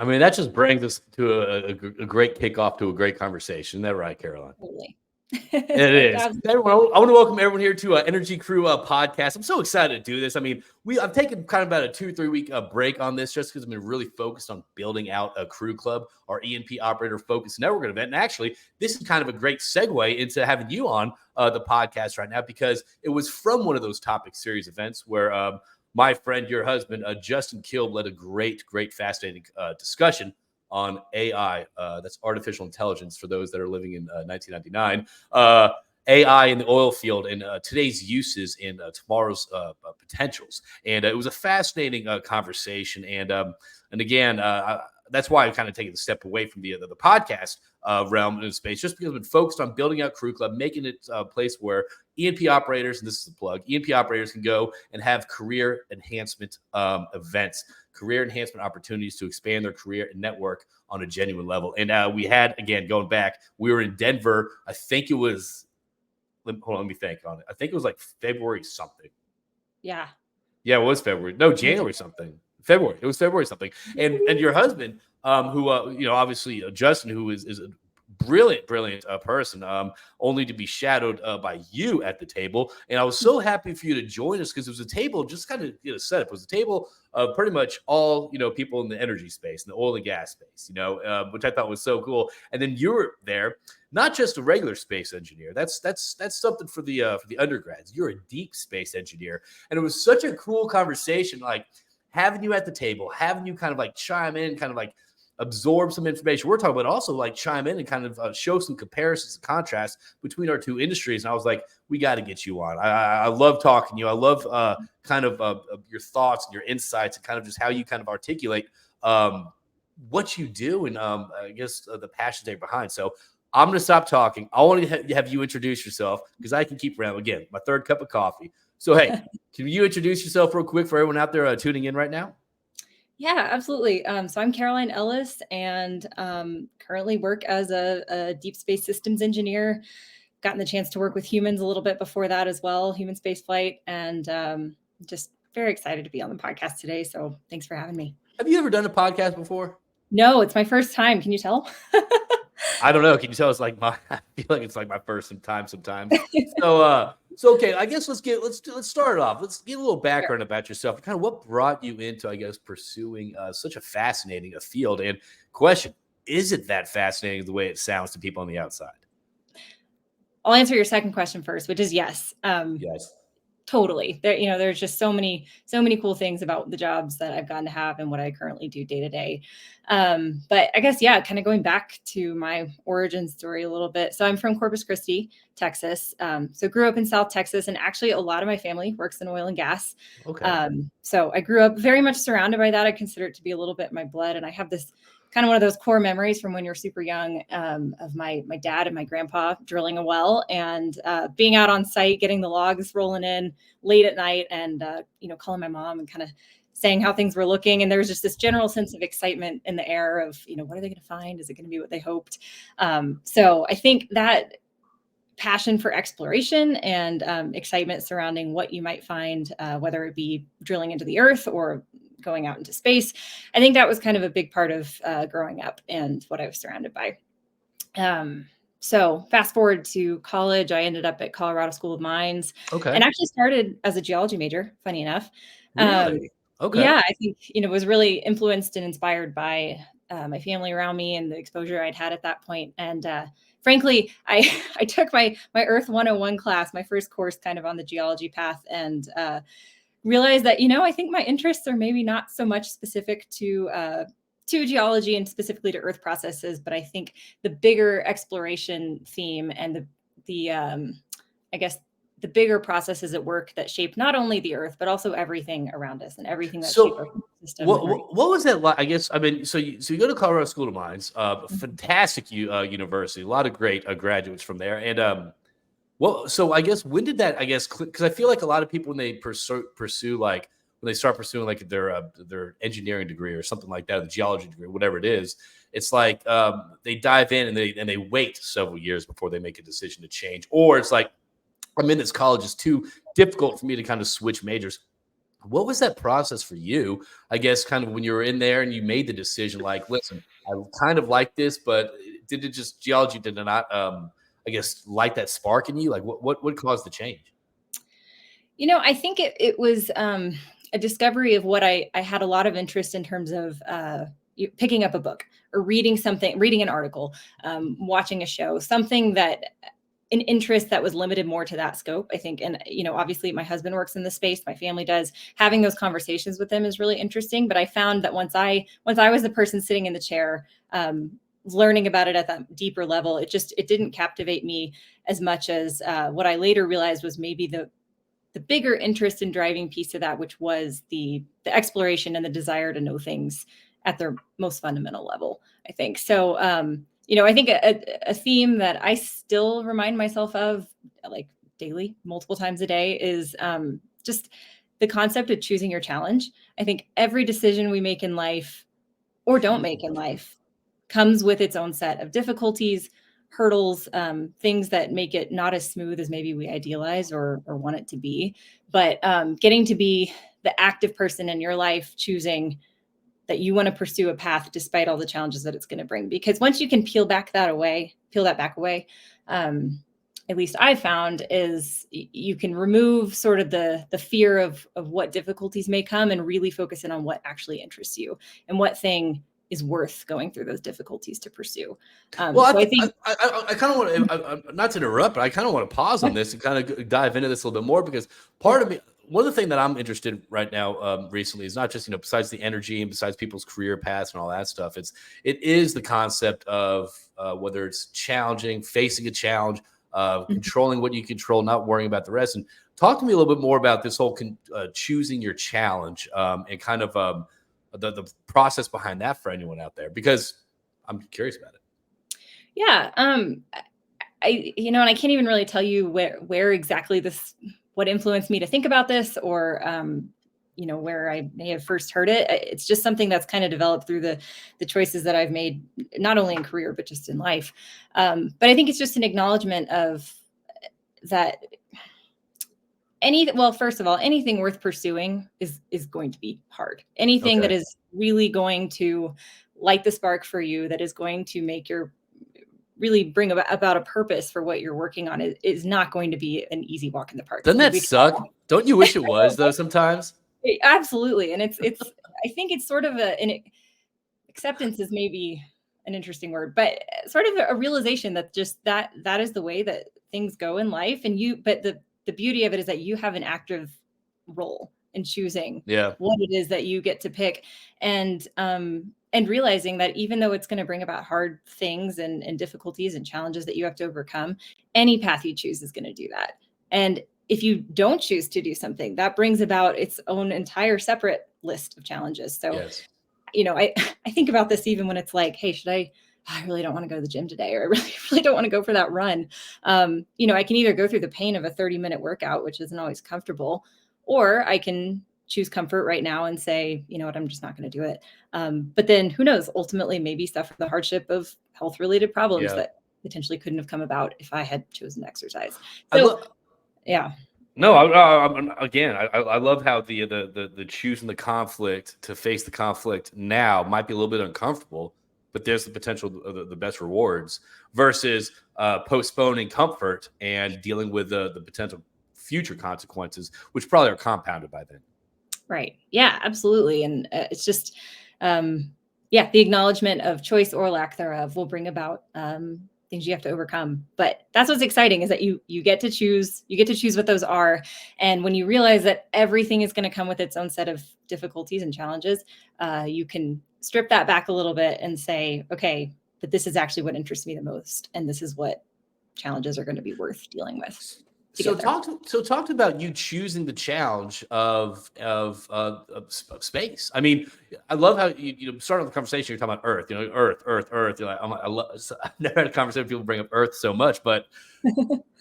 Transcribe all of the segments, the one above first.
mean, that just brings us to a great kickoff to a great conversation. Isn't that right, Caroline? Totally. It is. Everyone, I want to welcome everyone here to Energy Crew podcast. I'm so excited to do this. I mean, I've taken kind of about a 2-3 week break on this just because I've been really focused on building out a crew club, our E&P operator focused networking event. And actually, this is kind of a great segue into having you on the podcast right now, because it was from one of those topic series events where my friend, your husband, Justin Kilb, led a great, fascinating discussion on AI, that's artificial intelligence for those that are living in 1999, AI in the oil field and today's uses and tomorrow's potentials. And it was a fascinating conversation. And again, that's why I've kind of taken a step away from the podcast realm in space, just because I've been focused on building out Crew Club, making it a place where E&P operators, and this is a plug, E&P operators can go and have career enhancement events, career enhancement opportunities to expand their career and network on a genuine level. And we had, again, going back, we were in Denver. I think it was, hold on, let me think on it. I think it was like February something. Yeah, it was February. No, January something. February. It was February something. And your husband, who, obviously Justin, who is a brilliant person, only to be shadowed by you at the table. And I was so happy for you to join us, because it was a table just kind of set up. It was a table of pretty much all, people in the energy space, in the oil and gas space, which I thought was so cool. And then you were there, not just a regular space engineer. That's something for the undergrads. You're a deep space engineer. And it was such a cool conversation, like having you at the table, having you kind of like chime in, kind of like absorb some information we're talking about, also like chime in and kind of show some comparisons and contrasts between our two industries. And I was like, we got to get you on. I love talking to you. I love kind of your thoughts and your insights and kind of just how you kind of articulate what you do and I guess the passion there behind. So I'm going to stop talking. I want to have you introduce yourself, because I can keep around. Again, my third cup of coffee. So, hey, can you introduce yourself real quick for everyone out there tuning in right now? Yeah, absolutely. So I'm Caroline Ellis, and currently work as a deep space systems engineer. Gotten the chance to work with humans a little bit before that as well, human space flight, and just very excited to be on the podcast today. So thanks for having me. Have you ever done a podcast before? No, it's my first time. Can you tell? I don't know. Can you tell? It's like I feel like it's like my first time sometimes. So okay, I guess let's start it off. Let's get a little background about yourself. Kind of what brought you into, I guess, pursuing such a fascinating field. And question: is it that fascinating the way it sounds to people on the outside? I'll answer your second question first, which is yes. Yes. Totally. There's just so many cool things about the jobs that I've gotten to have and what I currently do day to day. But I guess, kind of going back to my origin story a little bit. So I'm from Corpus Christi, Texas. So grew up in South Texas, and actually a lot of my family works in oil and gas. Okay. So I grew up very much surrounded by that. I consider it to be a little bit my blood. And I have this kind of one of those core memories from when you're super young, of my dad and my grandpa drilling a well and being out on site, getting the logs rolling in late at night, and calling my mom and kind of saying how things were looking. And there was just this general sense of excitement in the air of, what are they going to find? Is it going to be what they hoped? So I think that passion for exploration and excitement surrounding what you might find, whether it be drilling into the earth or going out into space, I think that was kind of a big part of growing up and what I was surrounded by. So fast forward to college, I ended up at Colorado School of Mines, and actually started as a geology major, funny enough. Really? Okay. Yeah, I think, was really influenced and inspired by my family around me and the exposure I'd had at that point. And frankly, I took my Earth 101 class, my first course kind of on the geology path, and realized that, I think my interests are maybe not so much specific to geology and specifically to earth processes, but I think the bigger exploration theme and the I guess the bigger processes at work that shape not only the earth, but also everything around us and everything that shape our system. What was that like? I guess, so you go to Colorado School of Mines, fantastic university, a lot of great graduates from there. And so I guess when did that, because I feel like a lot of people when they pursue like, when they start pursuing like their engineering degree or something like that, the geology degree, whatever it is, it's like they dive in and they wait several years before they make a decision to change. Or it's like, I'm in this college, it's too difficult for me to kind of switch majors. What was that process for you? I guess kind of when you were in there and you made the decision, like, listen, I kind of like this, but did it just geology did not, I guess, light that spark in you? Like, what caused the change? I think it was a discovery of what I had a lot of interest in terms of picking up a book or reading something, reading an article, watching a show, something that an interest that was limited more to that scope, I think. And, obviously my husband works in the space, my family does. Having those conversations with them is really interesting. But I found that once I was the person sitting in the chair, learning about it at that deeper level, it didn't captivate me as much as what I later realized was maybe the bigger interest and driving piece of that, which was the exploration and the desire to know things at their most fundamental level, I think. So, I think a theme that I still remind myself of, like, daily, multiple times a day, is just the concept of choosing your challenge. I think every decision we make in life or don't make in life comes with its own set of difficulties, hurdles, things that make it not as smooth as maybe we idealize or want it to be. But getting to be the active person in your life, choosing that you want to pursue a path despite all the challenges that it's going to bring. Because once you can peel that back away, at least I found, is you can remove sort of the fear of what difficulties may come and really focus in on what actually interests you and what thing is worth going through those difficulties to pursue. Well, So I think I kind of want to, not to interrupt, but I kind of want to pause on this and kind of dive into this a little bit more, because part of me, one of the things that I'm interested in right now recently is not just, besides the energy and besides people's career paths and all that stuff, it is the concept of whether it's challenging, facing a challenge, controlling what you control, not worrying about the rest. And talk to me a little bit more about this whole choosing your challenge and kind of the process behind that for anyone out there, because I'm curious about it. Yeah. And I can't even really tell you where exactly what influenced me to think about this, or, where I may have first heard it. It's just something that's kind of developed through the choices that I've made, not only in career, but just in life. But I think it's just an acknowledgement of that. First of all, anything worth pursuing is going to be hard. Anything that is really going to light the spark for you, that is going to make really bring about a purpose for what you're working on, is not going to be an easy walk in the park. Doesn't that suck? Don't you wish it was, though, sometimes? Absolutely. And I think it's sort of acceptance is maybe an interesting word, but sort of a realization that just that is the way that things go in life. But the beauty of it is that you have an active role in choosing what it is that you get to pick. And realizing that even though it's going to bring about hard things and difficulties and challenges that you have to overcome, any path you choose is going to do that. And if you don't choose to do something, that brings about its own entire separate list of challenges. So, I think about this even when it's like, hey, I really don't want to go to the gym today, or I really don't want to go for that run. I can either go through the pain of a 30-minute workout, which isn't always comfortable, or I can choose comfort right now and say, you know what, I'm just not going to do it. But then who knows, ultimately maybe suffer the hardship of health-related problems that potentially couldn't have come about if I had chosen exercise. So, yeah. No, I love how the choosing the conflict to face the conflict now might be a little bit uncomfortable, but there's the potential of the best rewards versus postponing comfort and dealing with the potential future consequences, which probably are compounded by then. Right. Yeah, absolutely. And it's just, the acknowledgement of choice or lack thereof will bring about things you have to overcome. But that's what's exciting, is that you get to choose. You get to choose what those are. And when you realize that everything is going to come with its own set of difficulties and challenges, you can strip that back a little bit and say, okay, but this is actually what interests me the most, and this is what challenges are going to be worth dealing with. So talk about you choosing the challenge of space. I mean, I love how you started the conversation. You're talking about Earth, Earth. You're like, I've never had a conversation with people bring up Earth so much. But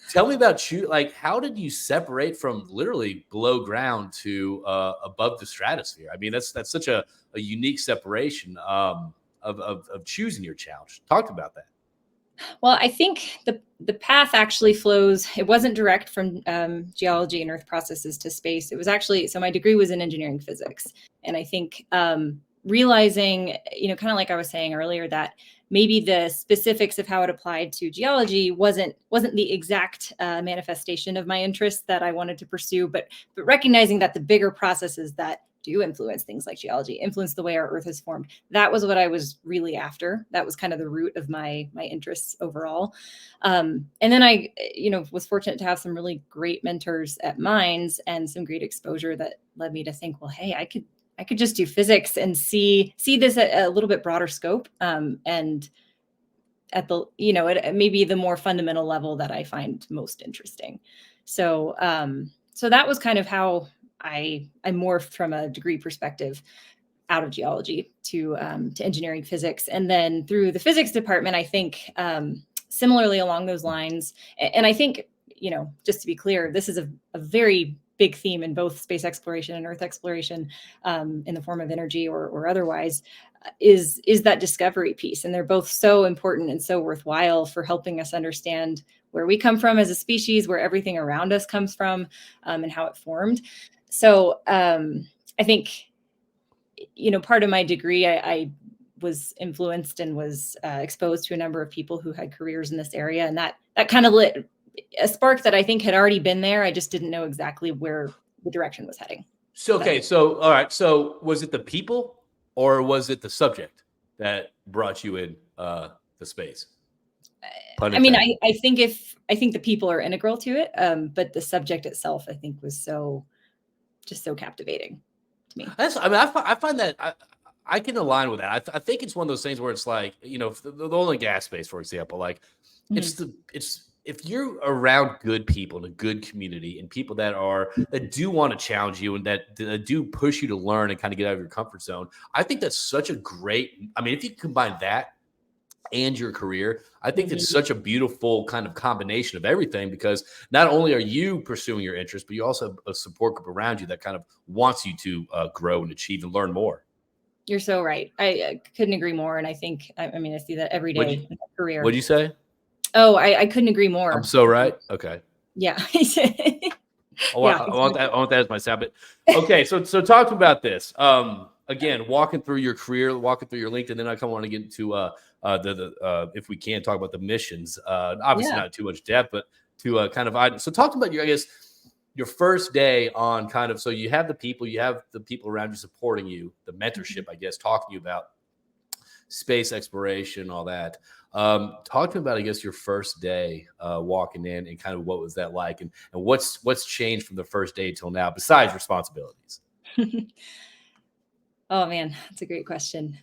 tell me about you. Like, how did you separate from literally below ground to above the stratosphere? I mean, that's such a unique separation of choosing your challenge. Talk about that. Well, I think the path actually flows. It wasn't direct from geology and earth processes to space. It was actually, so my degree was in engineering physics. And I think realizing, kind of like I was saying earlier, that maybe the specifics of how it applied to geology wasn't the exact manifestation of my interest that I wanted to pursue, but recognizing that the bigger processes that do influence things like geology, influence the way our earth is formed. That was what I was really after. That was kind of the root of my interests overall. And then I, was fortunate to have some really great mentors at Mines and some great exposure that led me to think, well, hey, I could just do physics and see this at a little bit broader scope. And at the, at maybe the more fundamental level that I find most interesting. So, so that was kind of how I morphed from a degree perspective out of geology to engineering physics. And then through the physics department, I think similarly along those lines. And I think, just to be clear, this is a very big theme in both space exploration and earth exploration in the form of energy or otherwise, is that discovery piece. And they're both so important and so worthwhile for helping us understand where we come from as a species, where everything around us comes from, and how it formed. So I think, part of my degree, I was influenced and was exposed to a number of people who had careers in this area. And that kind of lit a spark that I think had already been there. I just didn't know exactly where the direction was heading. So, okay. So, all right. So was it the people or was it the subject that brought you in the space? I mean, I think the people are integral to it. But the subject itself, I think, was just so captivating to me. I find that I can align with that. I think it's one of those things where it's like, the oil and gas space, for example, like it's if you're around good people in a good community and people that do want to challenge you and that do push you to learn and kind of get out of your comfort zone, I think that's such a great, if you combine that and your career, I think it's such a beautiful kind of combination of everything, because not only are you pursuing your interests, but you also have a support group around you that kind of wants you to grow and achieve and learn more. You're so right. I couldn't agree more. And I think, I see that every day in my career. What'd you say? Oh, I couldn't agree more. I'm so right. Okay. Yeah. I want that as my sound. But okay, so talk about this. Again, walking through your career, walking through your LinkedIn, then I kind of want to get into the if we can talk about the missions. Obviously not too much depth, but to so talk about your first day on kind of, so you have the people around you supporting you, the mentorship, I guess, talking to you about space exploration, all that. Talk to me about, I guess, your first day walking in and kind of what was that like, and what's changed from the first day till now besides responsibilities? Oh man, that's a great question.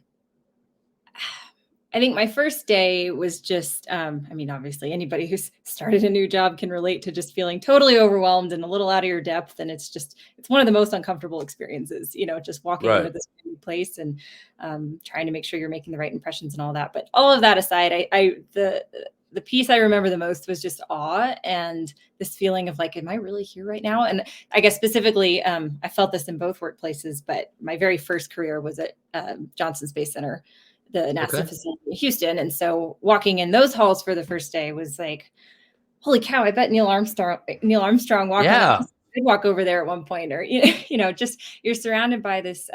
I think my first day was just, obviously anybody who's started a new job can relate to just feeling totally overwhelmed and a little out of your depth. And it's one of the most uncomfortable experiences, just walking into this new place and trying to make sure you're making the right impressions and all that. But all of that aside, the piece I remember the most was just awe and this feeling of like, am I really here right now? And I guess specifically, I felt this in both workplaces, but my very first career was at Johnson Space Center, the NASA facility in Houston. And so walking in those halls for the first day was like, holy cow, I bet Neil Armstrong walked I'd walk over there at one point, or, just you're surrounded by this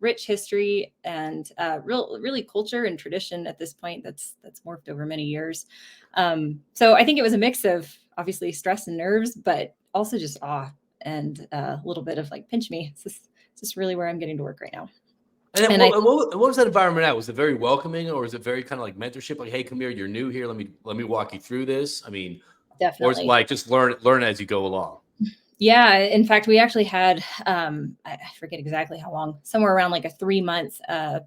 rich history and really culture and tradition at this point that's morphed over many years. So I think it was a mix of obviously stress and nerves, but also just awe and a little bit of like, pinch me. Is this really where I'm getting to work right now? And what was that environment at? Was it very welcoming, or was it very kind of like mentorship? Like, hey, come here, you're new here. Let me walk you through this. Definitely. Or is it like just learn as you go along? Yeah. In fact, we actually had, I forget exactly how long, somewhere around like a 3-month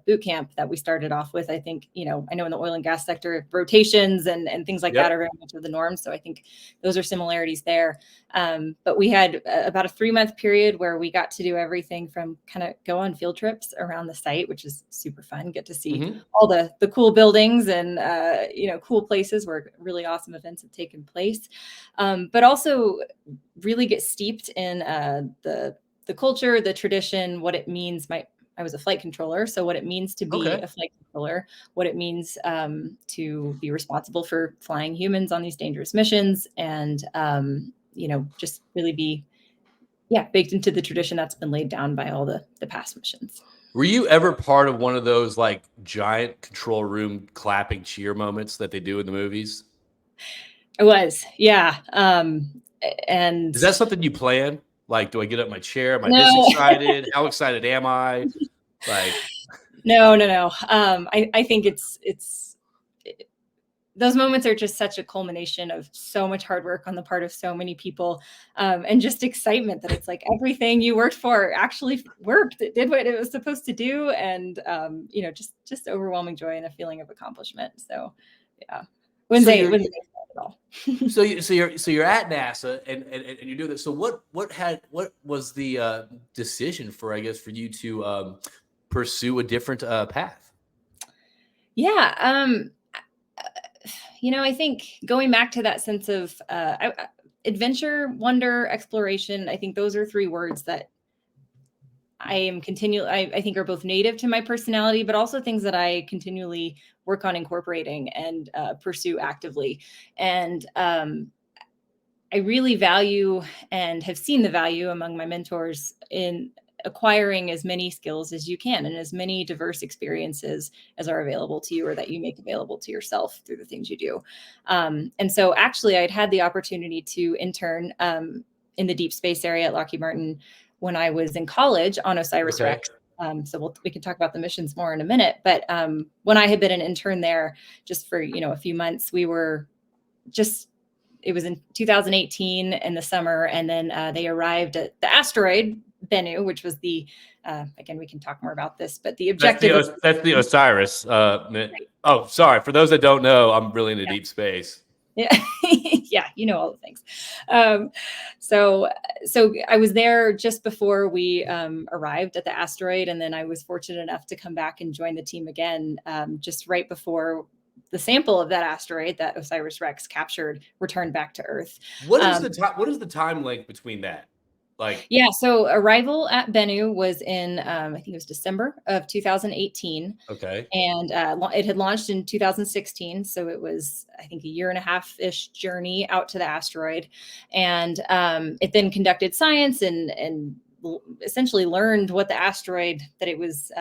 boot camp that we started off with. I think, I know in the oil and gas sector, rotations and things like that are very much of the norm. So I think those are similarities there. But we had about a 3-month period where we got to do everything from kind of go on field trips around the site, which is super fun. Get to see all the cool buildings and, cool places where really awesome events have taken place. But also really get steeped in the culture, the tradition, what it means. I was a flight controller. So what it means to be Okay. a flight controller, what it means to be responsible for flying humans on these dangerous missions, and just really be baked into the tradition that's been laid down by all the past missions. Were you ever part of one of those like giant control room clapping cheer moments that they do in the movies? I was, yeah. And Is that something you plan? Like, do I get up my chair? Am I this no, excited? How excited am I? Like, no. I think those moments are just such a culmination of so much hard work on the part of so many people, and just excitement that it's like everything you worked for actually worked. It did what it was supposed to do, and just overwhelming joy and a feeling of accomplishment. So, yeah, wouldn't say it at all. so you're at NASA and you do this. So what was the decision for you to pursue a different path? Yeah. I think going back to that sense of adventure, wonder, exploration, I think those are three words that I think are both native to my personality, but also things that I continually work on incorporating and pursue actively. And I really value and have seen the value among my mentors in acquiring as many skills as you can and as many diverse experiences as are available to you or that you make available to yourself through the things you do. And so actually I'd had the opportunity to intern in the deep space area at Lockheed Martin when I was in college on OSIRIS-REx. So we can talk about the missions more in a minute. But when I had been an intern there just for, a few months, it was in 2018 in the summer. And then they arrived at the asteroid Bennu, which was again, we can talk more about this, but the objective. That's the Osiris. Oh, sorry. For those that don't know, I'm really into deep space. Yeah. Yeah. All the things. So I was there just before we arrived at the asteroid. And then I was fortunate enough to come back and join the team again, just right before the sample of that asteroid that OSIRIS-REx captured returned back to Earth. What is the time length between that? So arrival at Bennu was in, I think it was December of 2018. Okay. And it had launched in 2016. So it was, I think, a 1.5-ish journey out to the asteroid. And it then conducted science and essentially learned what the asteroid that it was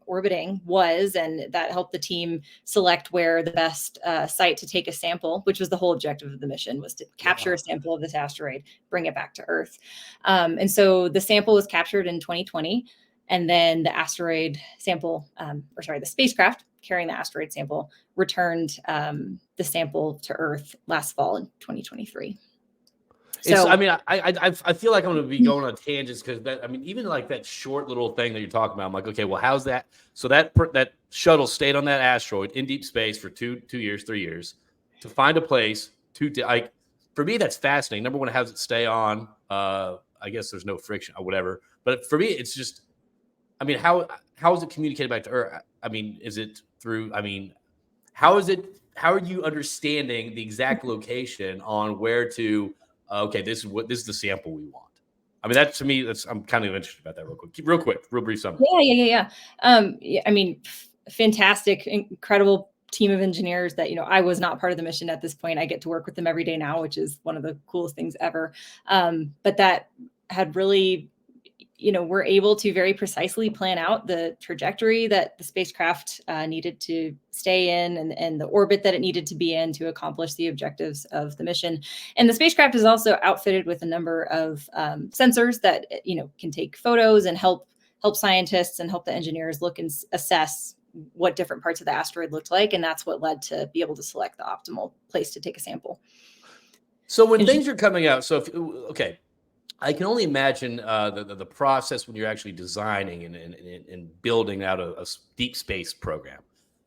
orbiting was, and that helped the team select where the best site to take a sample, which was the whole objective of the mission, was to capture a sample of this asteroid, bring it back to Earth. And so the sample was captured in 2020, and then the asteroid sample, the spacecraft carrying the asteroid sample returned the sample to Earth last fall in 2023. So, I feel like I'm going to be going on tangents because even like that short little thing that you're talking about, I'm like, okay, well, how's that? So that shuttle stayed on that asteroid in deep space for 3 years to find a place for me, that's fascinating. Number one, how does it stay on? I guess there's no friction or whatever, but for me, it's just, how is it communicated back to Earth? Is it through, how are you understanding the exact location on where to, okay, this is the sample we want. That to me, I'm kind of interested about that real quick, real brief summary. Yeah. Fantastic, incredible team of engineers that, I was not part of the mission at this point. I get to work with them every day now, which is one of the coolest things ever. But that had really, we're able to very precisely plan out the trajectory that the spacecraft needed to stay in and the orbit that it needed to be in to accomplish the objectives of the mission. And the spacecraft is also outfitted with a number of sensors that, can take photos and help scientists and help the engineers look and assess what different parts of the asteroid looked like. And that's what led to be able to select the optimal place to take a sample. So when things are coming out, I can only imagine the process when you're actually designing and building out a deep space program.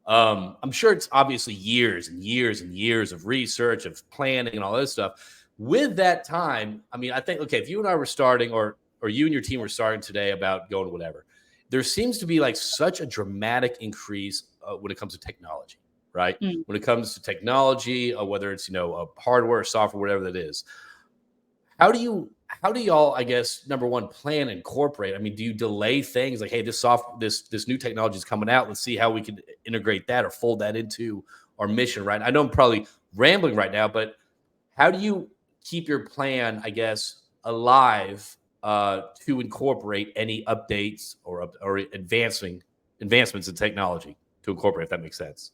I'm sure it's obviously years and years and years of research, of planning and all this stuff. With that time, I think, okay, if you and I were starting or you and your team were starting today about going whatever, there seems to be like such a dramatic increase when it comes to technology, right? When it comes to technology, whether it's, hardware or software, whatever that is. How do y'all, I guess, number one, plan and incorporate? I mean, do you delay things like, hey, this new technology is coming out, let's see how we can integrate that or fold that into our mission, right? I know I'm probably rambling right now, but how do you keep your plan, I guess, alive to incorporate any updates or advancements in technology to incorporate, if that makes sense?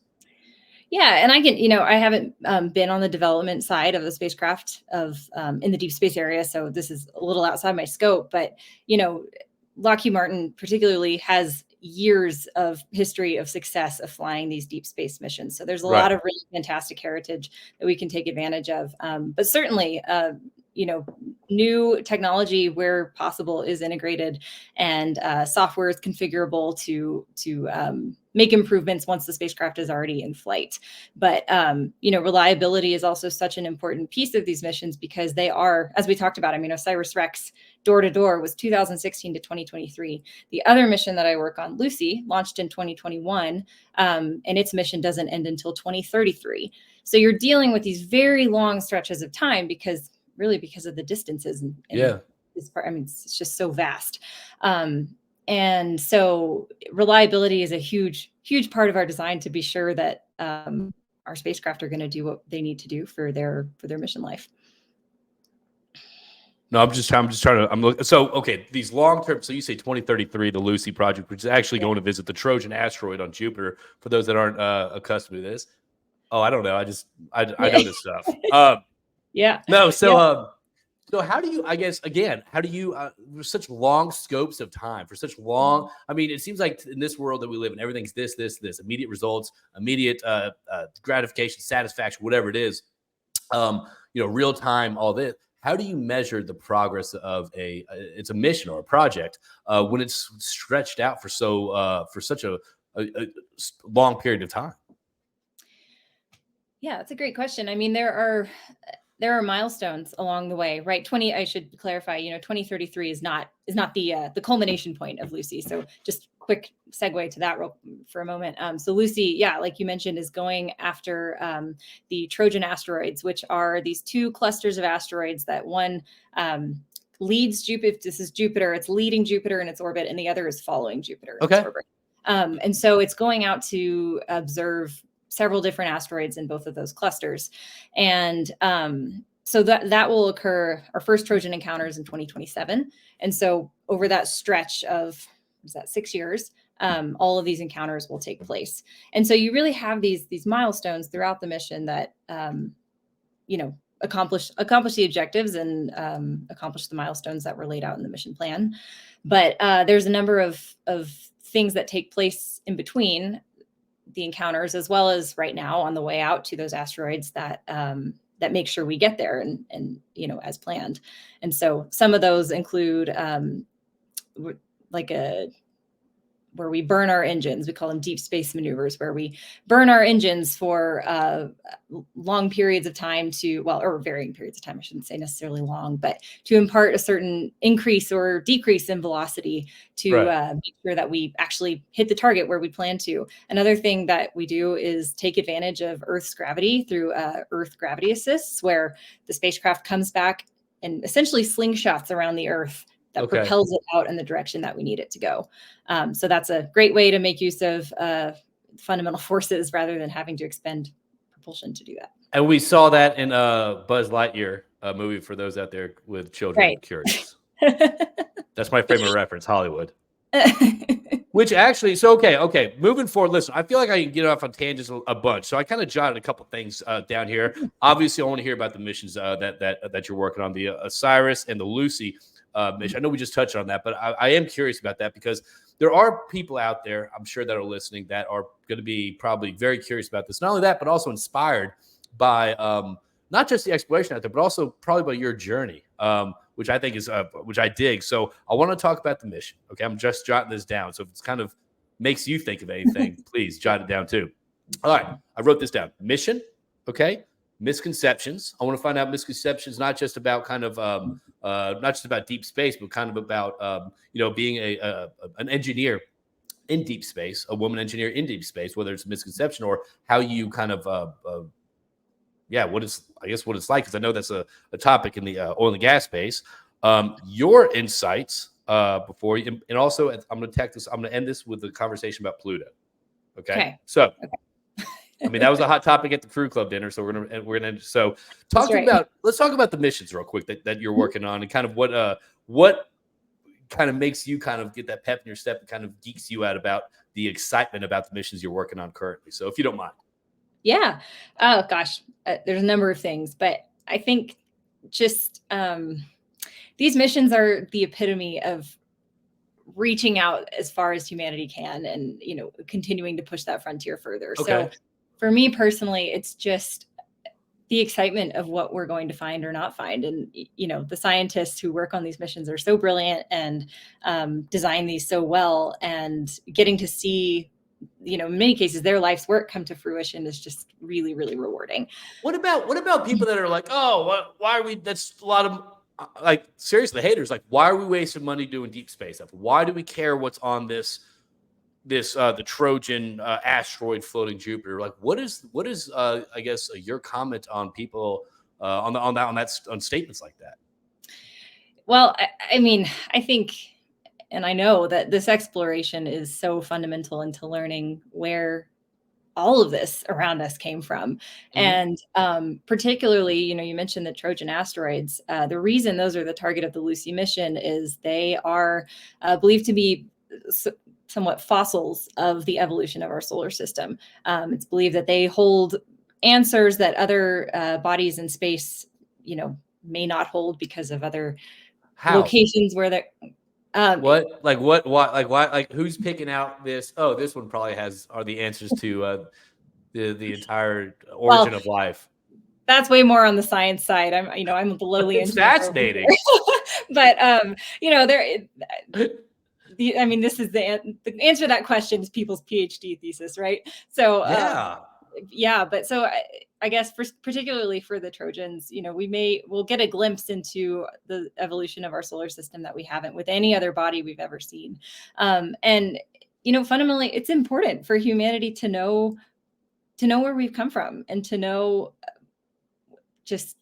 Yeah, and I haven't been on the development side of the spacecraft in the deep space area, so this is a little outside my scope. But Lockheed Martin particularly has years of history of success of flying these deep space missions. So there's a lot of really fantastic heritage that we can take advantage of. But certainly, new technology where possible is integrated, and software is configurable to make improvements once the spacecraft is already in flight. But reliability is also such an important piece of these missions, because they are, as we talked about, OSIRIS-REx door to door was 2016 to 2023. The other mission that I work on, Lucy, launched in 2021, and its mission doesn't end until 2033. So you're dealing with these very long stretches of time because of the distances and this part. It's just so vast. And so reliability is a huge part of our design, to be sure that our spacecraft are going to do what they need to do for their mission life. No, I'm just trying to, so, okay, these long-term, so you say 2033, the Lucy project, which is actually going to visit the Trojan asteroid on Jupiter, for those that aren't accustomed to this. Oh, I don't know. I know this stuff. Yeah. No, so, so how do you, I guess, again, for such long scopes of time, for such long, it seems like in this world that we live in, everything's this, immediate results, immediate gratification, satisfaction, whatever it is, real time, all this. How do you measure the progress of it's a mission or a project when it's stretched out for such a long period of time? Yeah, that's a great question. There are milestones along the way, right? I should clarify, 2033 is not the culmination point of Lucy. So just quick segue to that for a moment. So Lucy, yeah, like you mentioned, is going after the Trojan asteroids, which are these two clusters of asteroids that one leads Jupiter. If this is Jupiter, it's leading Jupiter in its orbit, and the other is following Jupiter in its orbit. And so it's going out to observe several different asteroids in both of those clusters. And so that will occur. Our first Trojan encounters in 2027. And so over that stretch of, 6 years, all of these encounters will take place. And so you really have these milestones throughout the mission that, accomplish the objectives and accomplish the milestones that were laid out in the mission plan. But there's a number of things that take place in between the encounters, as well as right now on the way out to those asteroids that make sure we get there and as planned. And so some of those include where we burn our engines. We call them deep space maneuvers, where we burn our engines for long periods of time or varying periods of time. I shouldn't say necessarily long, but to impart a certain increase or decrease in velocity to make sure that we actually hit the target where we plan to. Another thing that we do is take advantage of Earth's gravity through Earth gravity assists, where the spacecraft comes back and essentially slingshots around the Earth that propels it out in the direction that we need it to go. So that's a great way to make use of fundamental forces rather than having to expend propulsion to do that. And we saw that in Buzz Lightyear movie, for those out there with children curious. That's my favorite reference, Hollywood. Which actually, so okay. Moving forward, listen, I feel like I can get off on tangents a bunch. So I kind of jotted a couple things down here. Obviously, I want to hear about the missions that you're working on, the OSIRIS and the Lucy mission. I know we just touched on that, but I am curious about that, because there are people out there, I'm sure, that are listening that are going to be probably very curious about this. Not only that, but also inspired by not just the exploration out there, but also probably by your journey, which I think is which I dig. So I want to talk about the mission. Okay, I'm just jotting this down. So if it's kind of makes you think of anything, please jot it down too. All right, I wrote this down. Mission. Okay. Misconceptions. I want to find out misconceptions, not just about kind of not just about deep space, but kind of about being an engineer in deep space, a woman engineer in deep space, whether it's a misconception or how you kind of what it's like, because I know that's a topic in the oil and gas space. Your insights before you, and also I'm going to end this with a conversation about Pluto. Okay. So, I mean, that was a hot topic at the Crew Club dinner. So we're gonna so let's talk about the missions real quick that you're working on, and kind of what kind of makes you kind of get that pep in your step and kind of geeks you out about the excitement about the missions you're working on currently. So if you don't mind. Yeah. Oh gosh, there's a number of things, but I think just these missions are the epitome of reaching out as far as humanity can, and continuing to push that frontier further. Okay. So for me personally, it's just the excitement of what we're going to find or not find. And, the scientists who work on these missions are so brilliant and design these so well, and getting to see, in many cases, their life's work come to fruition is just really, really rewarding. What about people that are like, oh, why are we, that's a lot of, like, seriously, haters, like, why are we wasting money doing deep space stuff? Why do we care what's on the Trojan asteroid floating Jupiter? Like, what is I guess your comment on people on statements like that? Well, I mean, I think, and I know that this exploration is so fundamental into learning where all of this around us came from. Mm-hmm. And particularly, you mentioned the Trojan asteroids. The reason those are the target of the Lucy mission is they are believed to be somewhat fossils of the evolution of our solar system. It's believed that they hold answers that other bodies in space, may not hold because of other locations where they're. Who's picking out this? Oh, this one probably are the answers to the entire origin of life. That's way more on the science side. I'm the lowly. It's fascinating. But this is the answer to that question is people's PhD thesis, right? So but so I guess particularly for the Trojans, we'll get a glimpse into the evolution of our solar system that we haven't with any other body we've ever seen. And fundamentally, it's important for humanity to know where we've come from, and to know just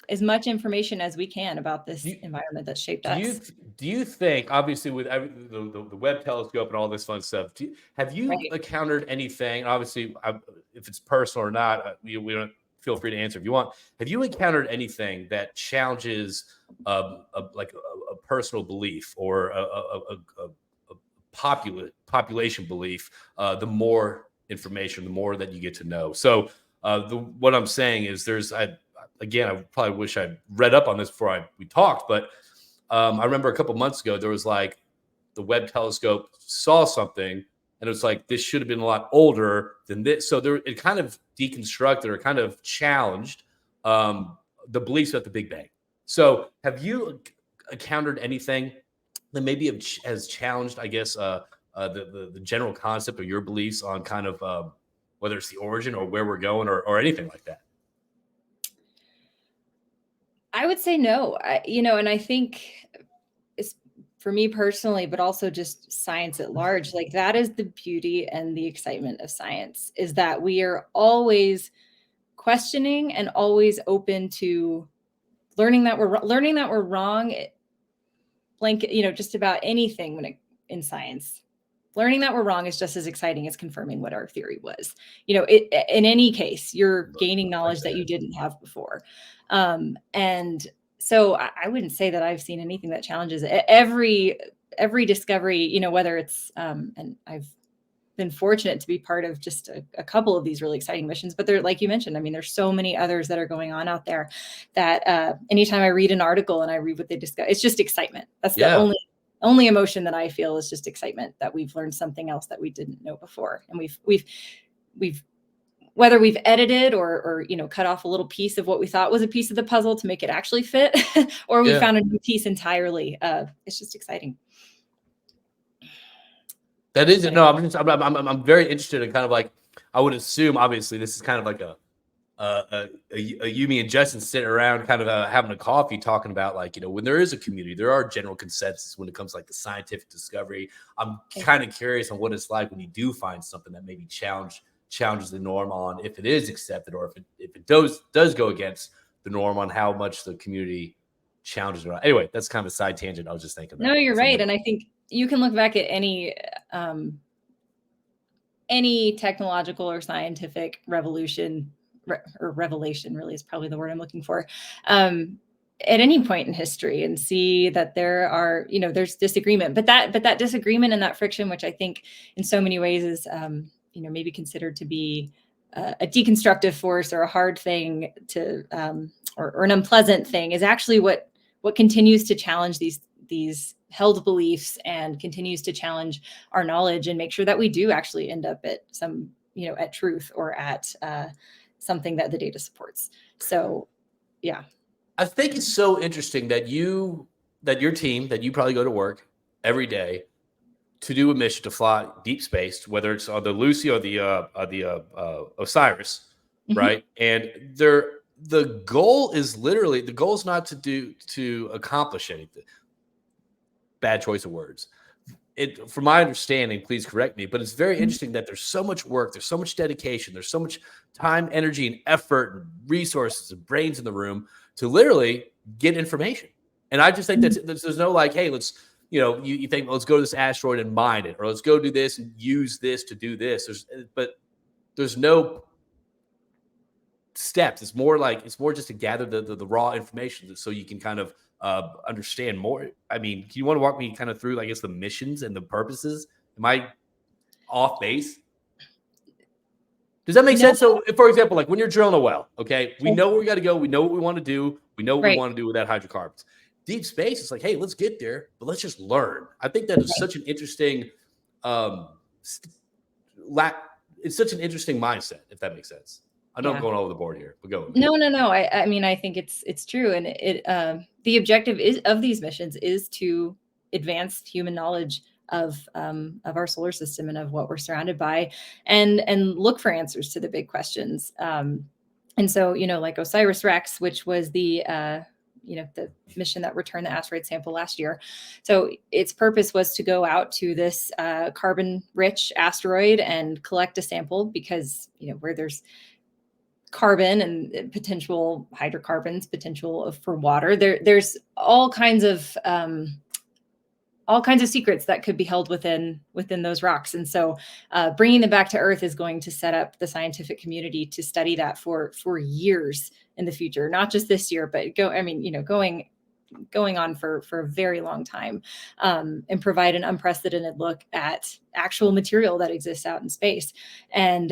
as much information as we can about this environment that shaped us. Do you think, obviously, with the Webb telescope and all this fun stuff, have you encountered anything? Obviously, if it's personal or not, we don't, feel free to answer if you want. Have you encountered anything that challenges a personal belief or a population belief? The more information, the more that you get to know. So what I'm saying is again, I probably wish I'd read up on this before we talked, but I remember a couple months ago, there was like the Webb telescope saw something, and it was like, this should have been a lot older than this. So it kind of deconstructed or kind of challenged the beliefs about the Big Bang. So have you encountered anything that maybe has challenged, I guess, the general concept of your beliefs on kind of whether it's the origin or where we're going or anything like that? I would say no. And I think it's for me personally, but also just science at large. Like, that is the beauty and the excitement of science, is that we are always questioning and always open to learning that we're wrong. Blanket, just about anything in science. Learning that we're wrong is just as exciting as confirming what our theory was. In any case, you're gaining knowledge that you didn't have before. And so I wouldn't say that I've seen anything that challenges it. Every discovery, whether it's, and I've been fortunate to be part of just a couple of these really exciting missions, but they're, like you mentioned, there's so many others that are going on out there that anytime I read an article and I read what they discuss, it's just excitement. That's the only emotion that I feel, is just excitement that we've learned something else that we didn't know before. And we've whether we've edited or cut off a little piece of what we thought was a piece of the puzzle to make it actually fit, or we found a new piece entirely. It's just exciting. That is I'm very interested in kind of like, I would assume, obviously, this is kind of like a Yumi and Justin sitting around kind of having a coffee talking about, like, when there is a community, there are general consensus when it comes to like the scientific discovery. I'm kind of curious on what it's like when you do find something that maybe challenges challenges the norm on if it is accepted, or if it does go against the norm on how much the community challenges it. Anyway, that's kind of a side tangent I was just thinking about. No, you're right. And I think you can look back at any technological or scientific revolution or revelation, really is probably the word I'm looking for, at any point in history, and see that there are, there's disagreement, but that disagreement and that friction, which I think in so many ways is, maybe considered to be a deconstructive force or a hard thing to, or an unpleasant thing, is actually what continues to challenge these held beliefs and continues to challenge our knowledge and make sure that we do actually end up at some, at truth or at something that the data supports. So, yeah. I think it's so interesting that your team, that you probably go to work every day to do a mission to fly deep space, whether it's on the Lucy or the Osiris, right? And the goal is not to accomplish anything. Bad choice of words. From my understanding, please correct me, but it's very interesting that there's so much work, there's so much dedication, there's so much time, energy, and effort, and resources and brains in the room to literally get information. And I just think that there's no like, hey, let's, you think, let's go to this asteroid and mine it, or let's go do this and use this to do this. There's no steps. It's more just to gather the raw information so you can kind of understand more. I mean, do you want to walk me kind of through, I guess, the missions and the purposes? Am I off base? Does that make sense? So, for example, like when you're drilling a well, okay, we know where we got to go. We know what we want to do. We know what we want to do with that hydrocarbons. Deep space, it's like, hey, let's get there, but let's just learn. I think that is such an interesting, it's such an interesting mindset, if that makes sense. I know I'm going all over the board here, but go. No. I mean, I think it's true. And the objective of these missions is to advance human knowledge of our solar system and of what we're surrounded by, and look for answers to the big questions. And so, like OSIRIS-REx, which was the mission that returned the asteroid sample last year. So its purpose was to go out to this carbon-rich asteroid and collect a sample, because, where there's carbon and potential hydrocarbons, potential for water, there's all kinds of secrets that could be held within those rocks. And so bringing them back to Earth is going to set up the scientific community to study that for years in the future, not just this year, but going on for a very long time, and provide an unprecedented look at actual material that exists out in space, and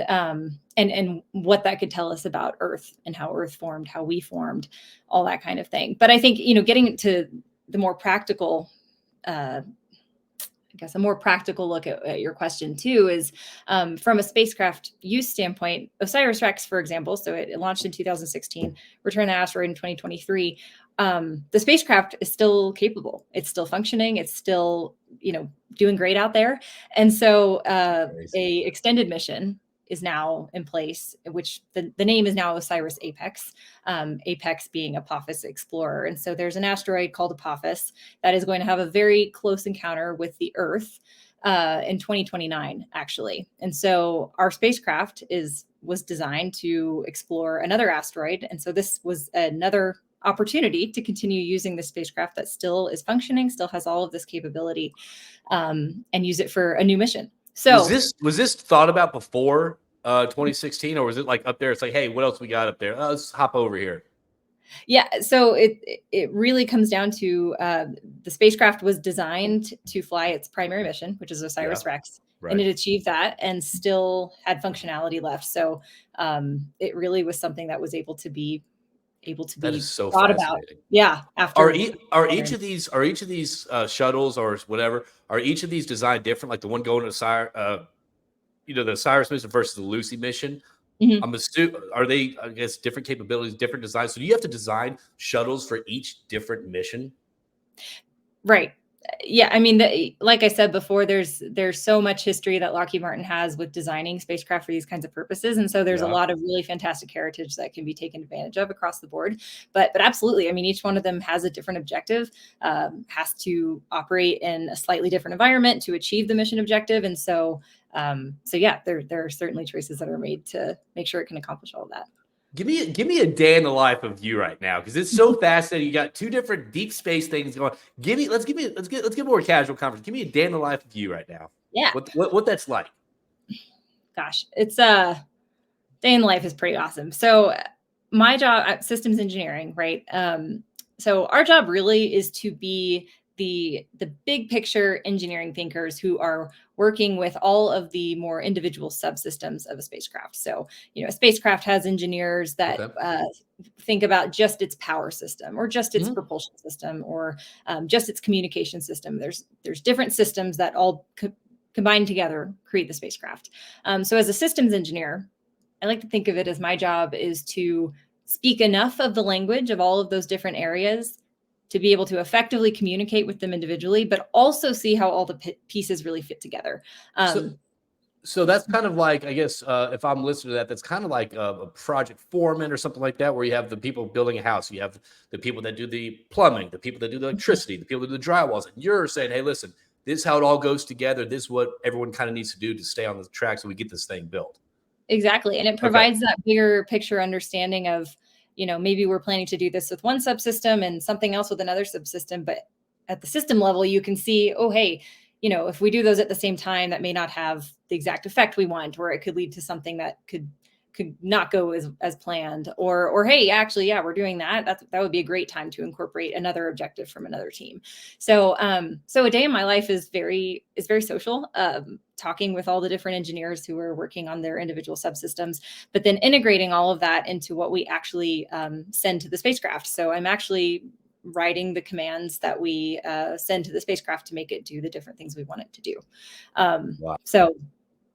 what that could tell us about Earth and how Earth formed, how we formed, all that kind of thing. But I think, getting to the more practical, a more practical look at your question too is, from a spacecraft use standpoint, OSIRIS-REx, for example, so it launched in 2016, returned the asteroid in 2023. The spacecraft is still capable. It's still functioning. It's still, doing great out there. And so a extended mission is now in place, which the name is now OSIRIS-APEX, APEX being Apophis Explorer. And so there's an asteroid called Apophis that is going to have a very close encounter with the Earth in 2029, actually. And so our spacecraft was designed to explore another asteroid. And so this was another opportunity to continue using the spacecraft that still is functioning, still has all of this capability, and use it for a new mission. So was this thought about before 2016, or was it like up there? It's like, hey, what else we got up there? Let's hop over here. Yeah. So it really comes down to the spacecraft was designed to fly its primary mission, which is OSIRIS-REx, and it achieved that and still had functionality left. So it really was something that was able to be that is so thought fascinating. About. Yeah. After are each of these shuttles or whatever, are each of these designed different? Like the one going to the OSIRIS mission versus the Lucy mission. I'm assuming, are they, I guess, different capabilities, different designs? So do you have to design shuttles for each different mission? Right. Yeah, I mean, like I said before, there's so much history that Lockheed Martin has with designing spacecraft for these kinds of purposes, and so there's a lot of really fantastic heritage that can be taken advantage of across the board. But absolutely, I mean, each one of them has a different objective, has to operate in a slightly different environment to achieve the mission objective, and so yeah, there are certainly choices that are made to make sure it can accomplish all of that. Give me a day in the life of you right now, because it's so fascinating. You got two different deep space things going. Let's get more casual conversation. Give me a day in the life of you right now. Yeah. What that's like. Gosh, it's day in the life is pretty awesome. So my job, systems engineering, right? So our job really is to be the big picture engineering thinkers who are working with all of the more individual subsystems of a spacecraft. So, a spacecraft has engineers that think about just its power system, or just its propulsion system, or just its communication system. There's different systems that all combined together create the spacecraft. So as a systems engineer, I like to think of it as my job is to speak enough of the language of all of those different areas to be able to effectively communicate with them individually, but also see how all the pieces really fit together. So that's kind of like, I guess, if I'm listening to that, that's kind of like a project foreman or something like that, where you have the people building a house, you have the people that do the plumbing, the people that do the electricity, the people that do the drywalls, and you're saying, hey, listen, this is how it all goes together. This is what everyone kind of needs to do to stay on the track so we get this thing built. Exactly. And it provides that bigger picture understanding of, maybe we're planning to do this with one subsystem and something else with another subsystem, but at the system level, you can see, oh, hey, if we do those at the same time, that may not have the exact effect we want, or it could lead to something that could not go as planned, or hey, actually, yeah, we're doing that. That would be a great time to incorporate another objective from another team. So a day in my life is very social, talking with all the different engineers who are working on their individual subsystems, but then integrating all of that into what we actually send to the spacecraft. So I'm actually writing the commands that we send to the spacecraft to make it do the different things we want it to do. Wow. So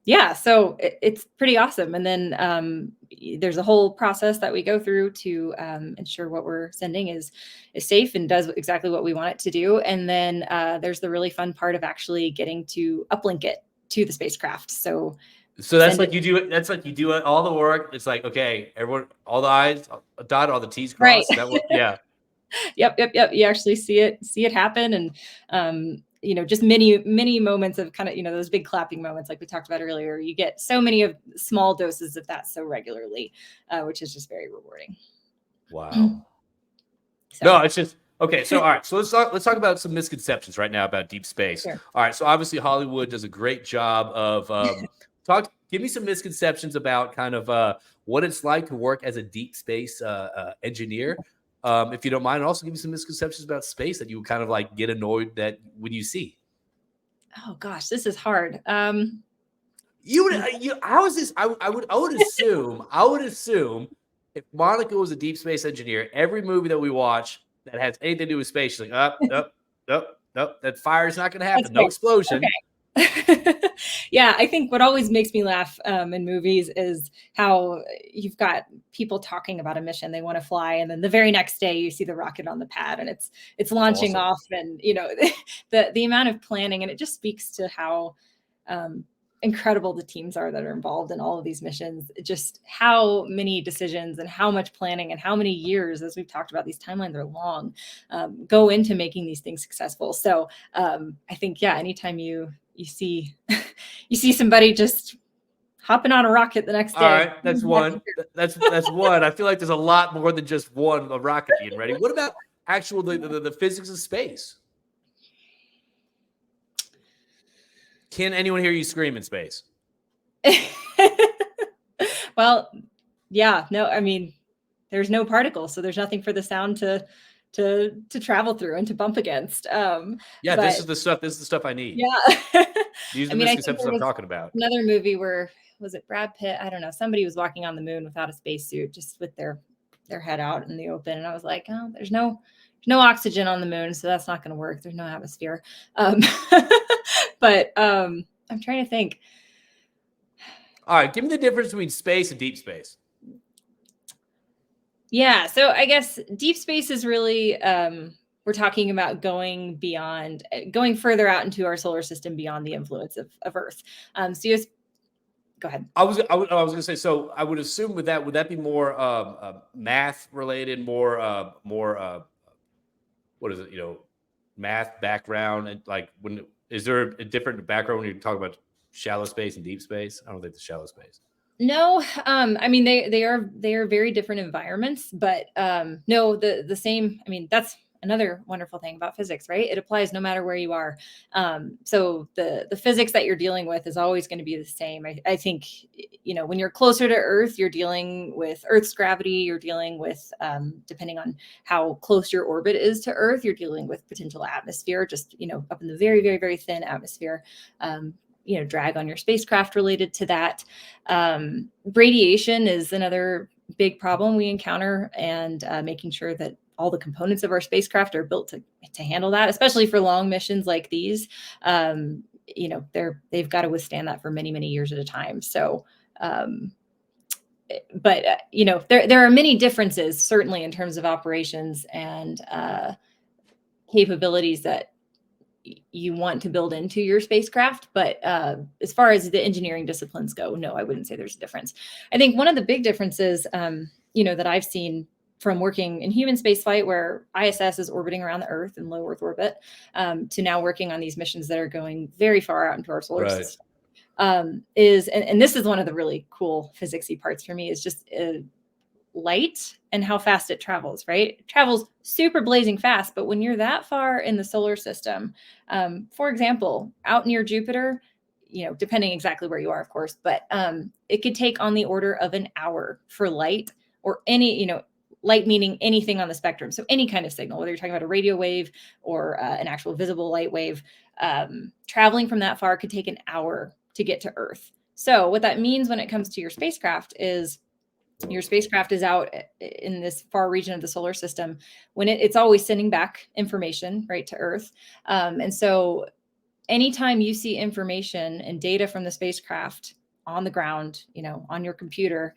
yeah, so it's pretty awesome. And then there's a whole process that we go through to ensure what we're sending is safe and does exactly what we want it to do. And then there's the really fun part of actually getting to uplink it to the spacecraft. So that's like you do it. That's like you do it, all the work. It's like, okay, everyone, all the I's dotted, all the T's crossed. Right. That one, yeah. Yep. You actually see it happen. And just many moments of kind of, those big clapping moments like we talked about earlier. You get so many of small doses of that so regularly, which is just very rewarding. Wow. No, it's just okay. So all right, so let's talk about some misconceptions right now about deep space. Sure. All right, so obviously Hollywood does a great job of give me some misconceptions about kind of what it's like to work as a deep space engineer. If you don't mind, also give me some misconceptions about space that you kind of like get annoyed that when you see. Oh gosh, this is hard. How is this? I would assume if Monica was a deep space engineer, every movie that we watch that has anything to do with space, she's like, that fire is not going to happen. No explosion. Okay. Yeah, I think what always makes me laugh in movies is how you've got people talking about a mission they want to fly, and then the very next day you see the rocket on the pad and it's launching off, and the amount of planning, and it just speaks to how incredible the teams are that are involved in all of these missions. Just how many decisions and how much planning and how many years, as we've talked about, these timelines are long, go into making these things successful. So I think, yeah, anytime you see somebody just hopping on a rocket the next day. All right, that's one. That's one. I feel like there's a lot more than just one rocket being ready. What about actual the physics of space? Can anyone hear you scream in space? Well, yeah, no, I mean, there's no particles, so there's nothing for the sound to travel through and to bump against. Yeah, this is the stuff I need. Yeah. These are the misconceptions I'm talking about. Another movie where, was it Brad Pitt? I don't know. Somebody was walking on the moon without a spacesuit, just with their head out in the open. And I was like, oh, there's no oxygen on the moon, so that's not going to work. There's no atmosphere. But I'm trying to think. All right, give me the difference between space and deep space. Yeah, so I guess deep space is really we're talking about going further out into our solar system beyond the influence of Earth. So go ahead. I was going to say, so I would assume would that be more math related, more what is it, math background, and like is there a different background when you talk about shallow space and deep space? I don't think the shallow space. No, I mean they are very different environments, but no, the same. I mean, that's another wonderful thing about physics, right? It applies no matter where you are. So the physics that you're dealing with is always going to be the same. I think, when you're closer to Earth, you're dealing with Earth's gravity. You're dealing with, depending on how close your orbit is to Earth, you're dealing with potential atmosphere, just, up in the very, very, very thin atmosphere. Drag on your spacecraft related to that. Radiation is another big problem we encounter, and making sure that all the components of our spacecraft are built to handle that, especially for long missions like these. They've got to withstand that for many, many years at a time. So, there are many differences, certainly in terms of operations and capabilities that you want to build into your spacecraft. But as far as the engineering disciplines go, no, I wouldn't say there's a difference. I think one of the big differences, that I've seen from working in human spaceflight, where ISS is orbiting around the Earth in low Earth orbit, to now working on these missions that are going very far out into our solar system, is, and this is one of the really cool physicsy parts for me, is just light and how fast it travels, right? It travels super blazing fast, but when you're that far in the solar system, for example, out near Jupiter, depending exactly where you are, of course, but it could take on the order of an hour for light, or any, light meaning anything on the spectrum. So any kind of signal, whether you're talking about a radio wave or an actual visible light wave, traveling from that far could take an hour to get to Earth. So what that means when it comes to your spacecraft is, your spacecraft is out in this far region of the solar system when it's always sending back information right to Earth. And so anytime you see information and data from the spacecraft on the ground, on your computer,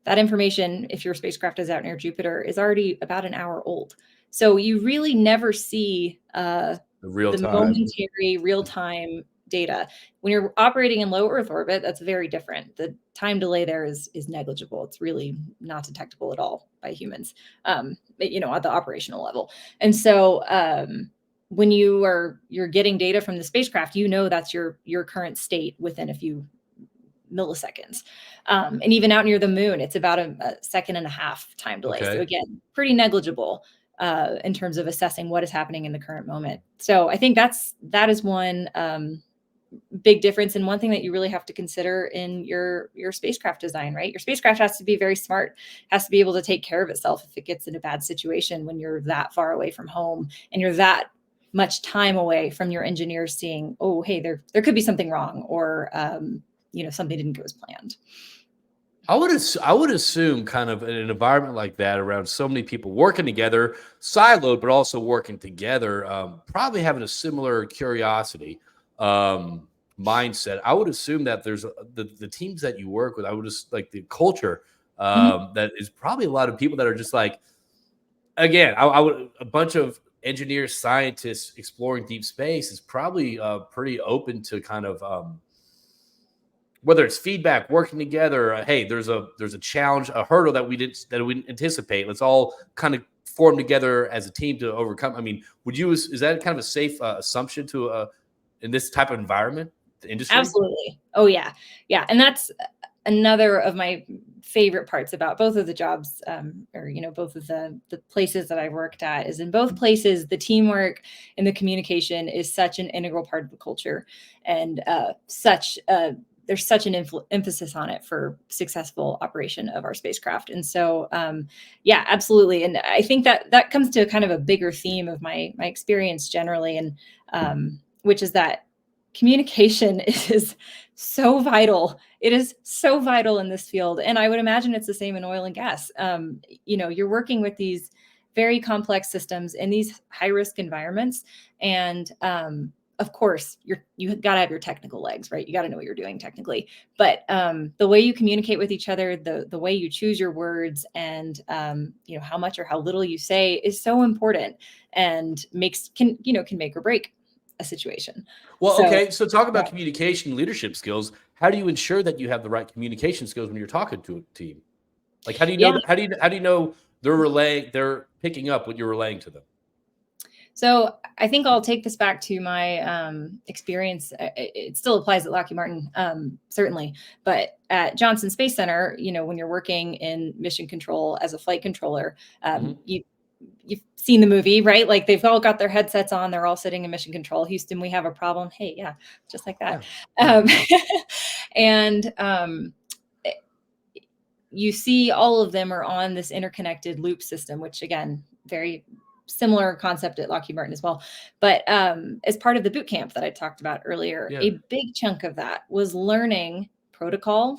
that information, if your spacecraft is out near Jupiter, is already about an hour old. So you really never see the momentary real-time data. When you're operating in low Earth orbit, that's very different. The time delay there is negligible. It's really not detectable at all by humans, at the operational level. And so when you're getting data from the spacecraft, that's your current state within a few milliseconds. And even out near the moon, it's about a second and a half time delay. Okay. So again, pretty negligible in terms of assessing what is happening in the current moment. So I think that is one big difference, and one thing that you really have to consider in your spacecraft design, right? Your spacecraft has to be very smart, has to be able to take care of itself if it gets in a bad situation when you're that far away from home and you're that much time away from your engineers seeing, oh, hey, there could be something wrong, or something didn't go as planned. I would assume kind of in an environment like that, around so many people working together, siloed, but also working together, probably having a similar curiosity mindset. I would assume that there's the teams that you work with, I would just like the culture that is probably a lot of people that are just like, again, I would, a bunch of engineers, scientists exploring deep space is probably pretty open to kind of whether it's feedback, working together. Hey, there's a challenge, a hurdle that we didn't anticipate. Let's all kind of form together as a team to overcome. I mean, is that kind of a safe assumption to in this type of environment, the industry? Absolutely. Oh yeah, and that's another of my favorite parts about both of the jobs, or both of the places that I worked at, is in both places the teamwork and the communication is such an integral part of the culture, and there's such an emphasis on it for successful operation of our spacecraft. And so, yeah, absolutely. And I think that comes to kind of a bigger theme of my experience generally, and which is that communication is so vital. It is so vital in this field. And I would imagine it's the same in oil and gas. You're working with these very complex systems in these high risk environments. And of course, you got to have your technical legs, right? You got to know what you're doing technically. But the way you communicate with each other, the way you choose your words, and how much or how little you say is so important, and can make or break a situation. Well, okay. So talk about communication, leadership skills. How do you ensure that you have the right communication skills when you're talking to a team? Like, how do you know? How do you know they're picking up what you're relaying to them? So I think I'll take this back to my experience. It still applies at Lockheed Martin, certainly, but at Johnson Space Center, when you're working in mission control as a flight controller, you've seen the movie, right? Like, they've all got their headsets on. They're all sitting in mission control. Houston, we have a problem. Hey, yeah, just like that. Yeah. And you see all of them are on this interconnected loop system, which, again, very similar concept at Lockheed Martin as well. But as part of the boot camp that I talked about earlier, a big chunk of that was learning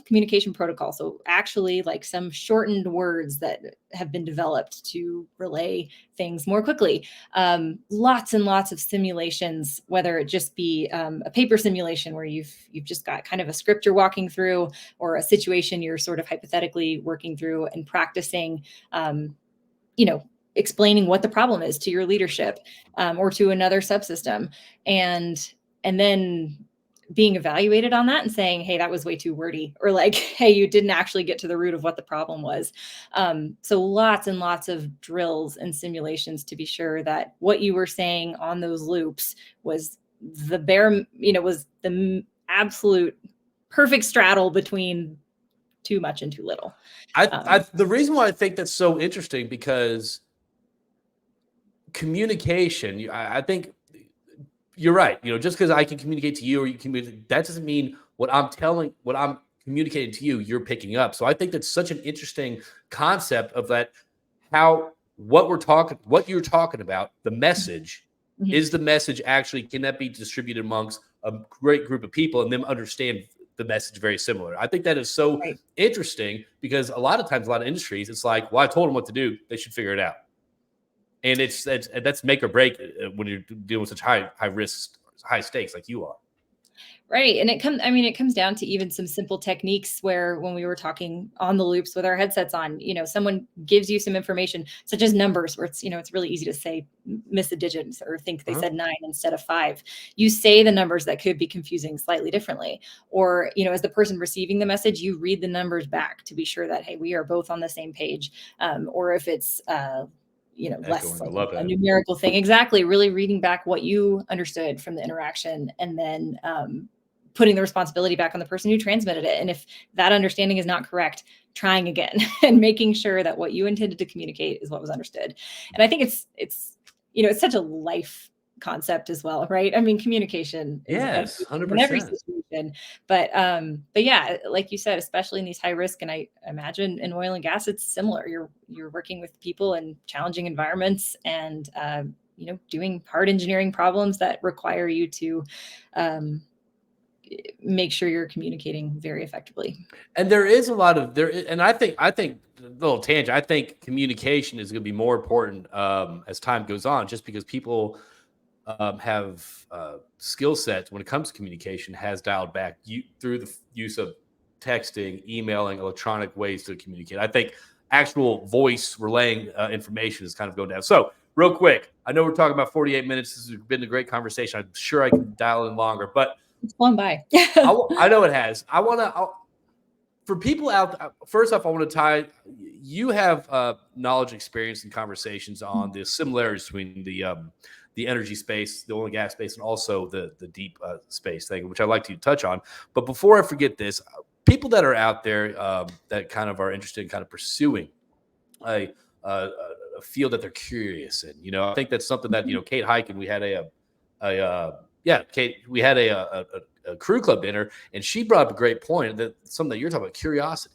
communication protocol. So actually, like, some shortened words that have been developed to relay things more quickly. Lots and lots of simulations, whether it just be a paper simulation where you've just got kind of a script you're walking through, or a situation you're sort of hypothetically working through and practicing, explaining what the problem is to your leadership, or to another subsystem, and then being evaluated on that and saying, hey, that was way too wordy, or like, hey, you didn't actually get to the root of what the problem was. So lots and lots of drills and simulations to be sure that what you were saying on those loops was was the absolute perfect straddle between too much and too little. The reason why I think that's so interesting, because communication, I think you're right. Just because I can communicate to you, or you communicate, that doesn't mean what I'm communicating to you, you're picking up. So I think that's such an interesting concept of that, what you're talking about, the message, is the message actually, can that be distributed amongst a great group of people and them understand the message very similar? I think that is so interesting, because a lot of times, a lot of industries, it's like, well, I told them what to do, they should figure it out. And that's make or break when you're dealing with such high risk, high stakes like you are. Right. And it comes down to even some simple techniques where, when we were talking on the loops with our headsets on, someone gives you some information, such as numbers, where it's really easy to say, miss a digit, or think they said 9 instead of 5. You say the numbers that could be confusing slightly differently. Or, as the person receiving the message, you read the numbers back to be sure that, hey, we are both on the same page. Or if it's, less like a numerical thing. Exactly. Really reading back what you understood from the interaction, and then putting the responsibility back on the person who transmitted it. And if that understanding is not correct, trying again and making sure that what you intended to communicate is what was understood. And I think it's such a life concept as well, right? I mean, communication is 100% in every situation. But yeah, like you said, especially in these high risk, and I imagine in oil and gas, it's similar. You're working with people in challenging environments, and doing hard engineering problems that require you to make sure you're communicating very effectively. And there is a lot of and I think a little tangent, I think communication is going to be more important as time goes on, just because people have skill sets when it comes to communication has dialed back through the use of texting, emailing, electronic ways to communicate. I think actual voice relaying information is kind of going down. So real quick, I know we're talking about 48 minutes. This has been a great conversation. I'm sure I can dial in longer, but it's flown by. I know it has. For people out, first off, I want to tie, you have knowledge, experience, and conversations on the similarities between the energy space, the oil and gas space, and also the deep space thing, which I'd like to touch on. But before I forget this, people that are out there that kind of are interested in kind of pursuing a field that they're curious in, I think that's something that, Kate Hyken, we had Kate, we had a crew club dinner, and she brought up a great point, that something that you're talking about, curiosity.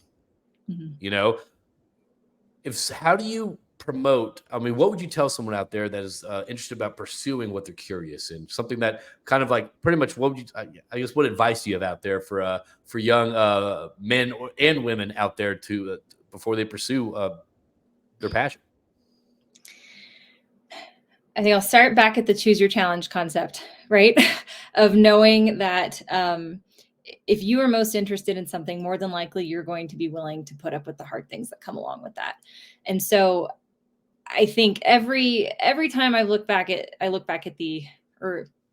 How do you promote? I mean, what would you tell someone out there that is interested about pursuing what they're curious in? Something that kind of like, pretty much, what would you? I guess, what advice do you have out there for young men and women out there to before they pursue their passion? I think I'll start back at the choose your challenge concept, right? Of knowing that if you are most interested in something, more than likely you're going to be willing to put up with the hard things that come along with that. And so I think every time I look back at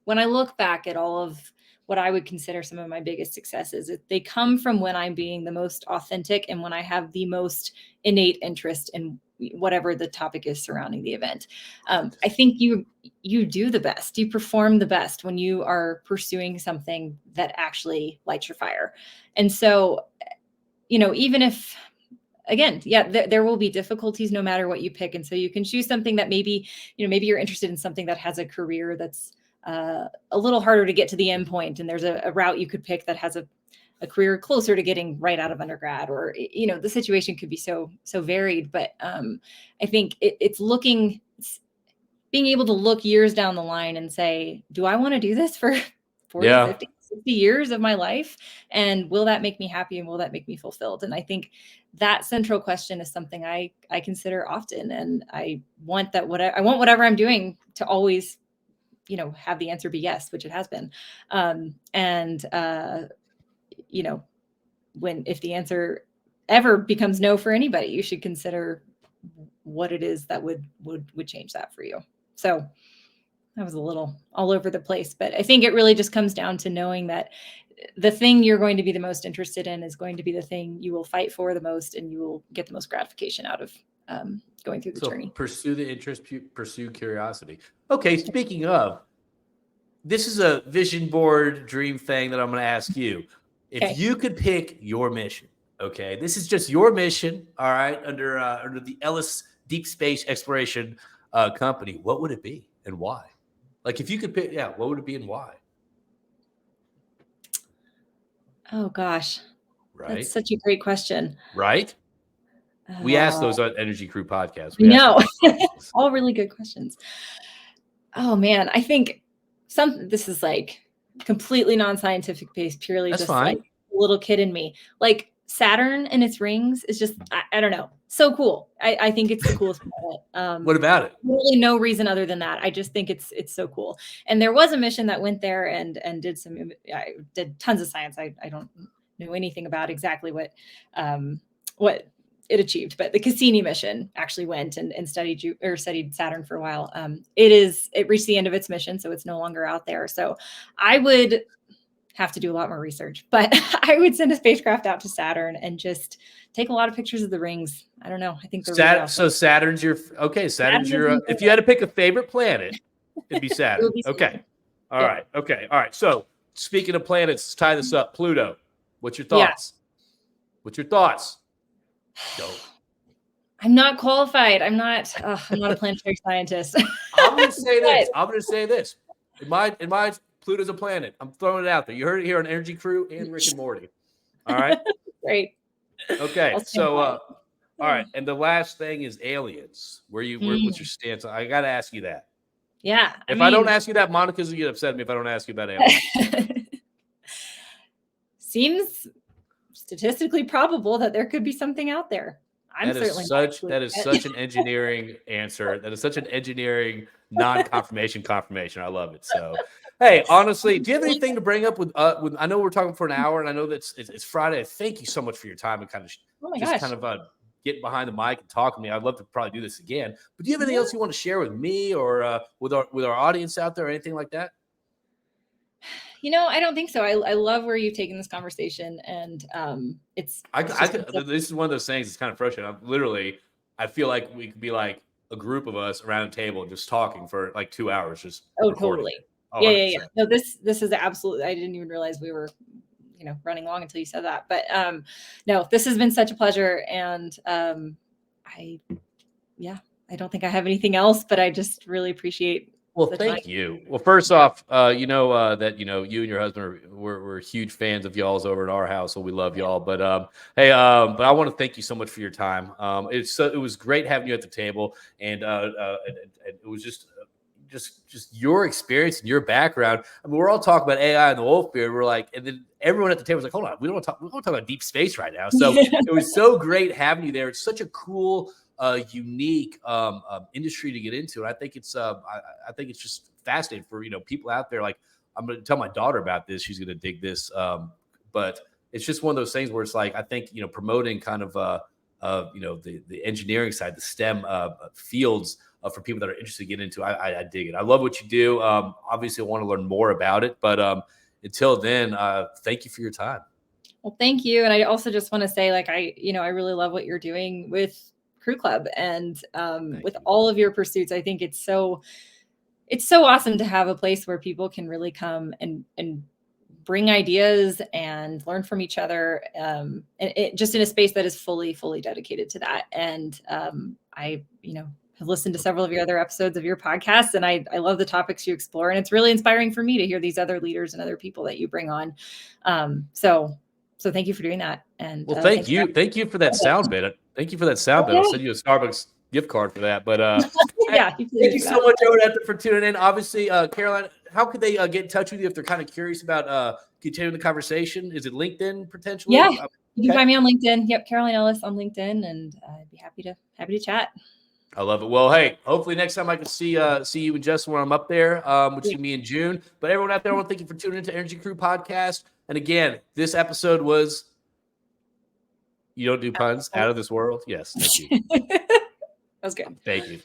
when I look back at all of what I would consider some of my biggest successes, they come from when I'm being the most authentic and when I have the most innate interest in whatever the topic is surrounding the event. I think you do the best, you perform the best when you are pursuing something that actually lights your fire. And so, even if, again, there will be difficulties no matter what you pick. And so you can choose something that maybe you're interested in something that has a career that's a little harder to get to the end point. And there's a route you could pick that has a career closer to getting right out of undergrad, or, the situation could be so varied. But I think it's being able to look years down the line and say, do I want to do this for 40, 50, 60 years of my life? And will that make me happy? And will that make me fulfilled? And I think that central question is something I consider often. And I want whatever I'm doing to always, have the answer be yes, which it has been. If the answer ever becomes no for anybody, you should consider what it is that would change that for you. So that was a little all over the place, but I think it really just comes down to knowing that the thing you're going to be the most interested in is going to be the thing you will fight for the most, and you will get the most gratification out of going through the journey. Pursue the interest, pursue curiosity. Okay, speaking of, this is a vision board dream thing that I'm going to ask you. If you could pick your mission, okay, this is just your mission, all right, under the Ellis Deep Space Exploration Company, what would it be and why? Like, if you could pick, what would it be and why? Oh, gosh. Right. That's such a great question. Right. We asked those on Energy Crew podcast. No, all really good questions. Oh, man. I think this is like completely non-scientific based, purely That's just fine. Like a little kid in me. Like Saturn and its rings is just, I don't know. So cool. I think it's the coolest planet. What about it? Really no reason other than that. I just think it's so cool. And there was a mission that went there and did tons of science. I don't know anything about exactly what it achieved, but the Cassini mission actually went and studied Saturn for a while. It reached the end of its mission, so it's no longer out there. So I would have to do a lot more research, but I would send a spacecraft out to Saturn and just take a lot of pictures of the rings. I don't know. I think they're really awesome. So Saturn's your if you had to pick a favorite planet, it'd be Saturn. Okay. All right. Okay. All right. So speaking of planets, let's tie this up. Pluto. What's your thoughts? What's your thoughts? Go. I'm not qualified. I'm not a planetary scientist. I'm going to say this. In my Pluto's a planet. I'm throwing it out there. You heard it here on Energy Crew and Rick and Morty. All right. Great. Okay. So, all right. And the last thing is aliens. What's your stance? I got to ask you that. Yeah. I don't ask you that, Monica's going to get upset at me if I don't ask you about aliens. Seems statistically probable that there could be something out there. That is such an engineering answer. That is such an engineering non-confirmation confirmation. I love it. So, hey, honestly, do you have anything to bring up with? I know we're talking for an hour, and I know that it's Friday. Thank you so much for your time and kind of get behind the mic and talk to me. I'd love to probably do this again. But do you have anything else you want to share with me or with our audience out there, or anything like that? I don't think so. I love where you've taken this conversation, and this is one of those things that's kind of frustrating. I feel like we could be like a group of us around a table just talking for like 2 hours. Just totally. Yeah. No, this is absolutely. I didn't even realize we were, running long until you said that. But no, this has been such a pleasure, and I don't think I have anything else, but I just really appreciate. Well, thank you. Well, first off, that you and your husband we're huge fans of y'all's over at our house, so we love y'all. But but I want to thank you so much for your time. It was great having you at the table, and it was just your experience and your background. I mean, we're all talking about AI in the oil field. We're like, and then everyone at the table was like, "Hold on, we don't talk about deep space right now." So it was so great having you there. It's such a cool. Unique industry to get into. And I think it's just fascinating for, people out there. Like, I'm going to tell my daughter about this. She's going to dig this. But it's just one of those things where it's like, I think, promoting kind of, the engineering side, the STEM fields for people that are interested to get into. I dig it. I love what you do. Obviously I want to learn more about it, but until then, thank you for your time. Well, thank you. And I also just want to say, like, I really love what you're doing with Crew Club and with all of your pursuits. I think it's so awesome to have a place where people can really come and bring ideas and learn from each other. And it just in a space that is fully dedicated to that. And I, have listened to several of your other episodes of your podcast, and I love the topics you explore. And it's really inspiring for me to hear these other leaders and other people that you bring on. So thank you for doing that. And well, thank you for that sound bit. Thank you for that sound bit. I'll send you a Starbucks gift card for that. But yeah, thank you so much, everyone, for tuning in. Obviously, Caroline, how could they get in touch with you if they're kind of curious about continuing the conversation? Is it LinkedIn potentially? Yeah, you can find me on LinkedIn. Yep, Caroline Ellis on LinkedIn, and I'd be happy to chat. I love it. Well, hey, hopefully next time I can see you and Justin when I'm up there, which is me in June. But everyone out there, I want to thank you for tuning into Energy Crew Podcast. And again, this episode was You Don't Do Puns Out of This World. Yes, thank you. That was good. Thank you.